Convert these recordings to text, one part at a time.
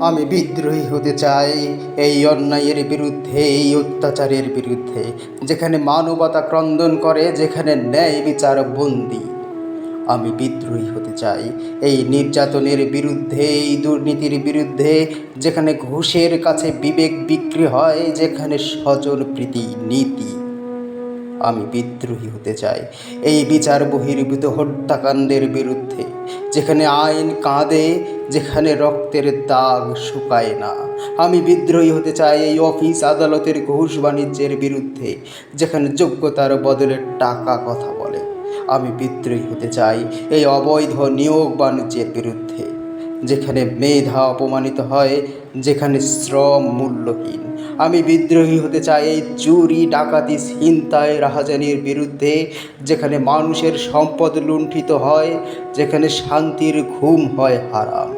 আমি বিদ্রোহী হতে চাই এই অন্যায়ের বিরুদ্ধে, এই অত্যাচারের বিরুদ্ধে, যেখানে মানবতা ক্রন্দন করে, যেখানে ন্যায় বিচার বন্দী। আমি বিদ্রোহী হতে চাই এই নির্যাতনের বিরুদ্ধে, এই দুর্নীতির বিরুদ্ধে, যেখানে ঘুষের কাছে বিবেক বিক্রি হয়, যেখানে স্বজনপ্রীতি নীতি। আমি বিদ্রোহী হতে চাই এই বিচার বহির্ভূত হত্যাকাণ্ডের বিরুদ্ধে, যেখানে আইন কাঁদে, যেখানে রক্তের দাগ শুকায় না। আমি বিদ্রোহী হতে চাই এই অফিস আদালতের ঘুষ বাণিজ্যের বিরুদ্ধে, যেখানে যোগ্যতার বদলে টাকা কথা বলে। আমি বিদ্রোহী হতে চাই এই অবৈধ নিয়োগ বাণিজ্যের বিরুদ্ধে, যেখানে মেধা অপমানিত হয়, যেখানে শ্রম মূল্যহীন। আমি বিদ্রোহী হতে চাই এই চুরি, ডাকাতি, ছিনতাই, রাহাজানির বিরুদ্ধে, যেখানে মানুষের সম্পদ লুণ্ঠিত হয়, যেখানে শান্তির ঘুম হয় হারাম।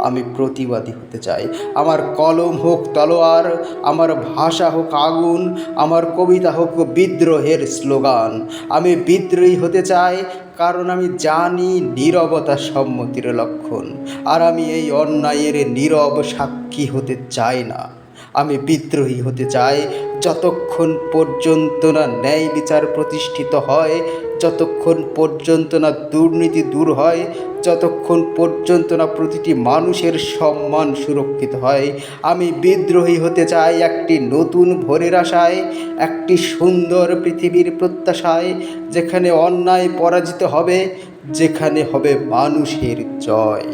আমি প্রতিবাদী হতে চাই। আমার কলম হোক তলোয়ার, আমার ভাষা হোক আগুন, আমার কবিতা হোক বিদ্রোহের স্লোগান। আমি বিদ্রোহী হতে চাই কারণ আমি জানি নীরবতা সম্মতির লক্ষণ, আর আমি এই অন্যায়ের নীরব সাক্ষী হতে চাই না। আমি বিদ্রোহী হতে চাই যতক্ষণ পর্যন্ত না ন্যায় বিচার প্রতিষ্ঠিত হয়, যতক্ষণ পর্যন্ত না দুর্নীতি দূর হয়, যতক্ষণ পর্যন্ত না প্রতিটি মানুষের সম্মান সুরক্ষিত হয়। আমি বিদ্রোহী হতে চাই একটি নতুন ভোরের আশায়, একটি সুন্দর পৃথিবীর প্রত্যাশায়, যেখানে অন্যায় পরাজিত হবে, যেখানে হবে মানুষের জয়।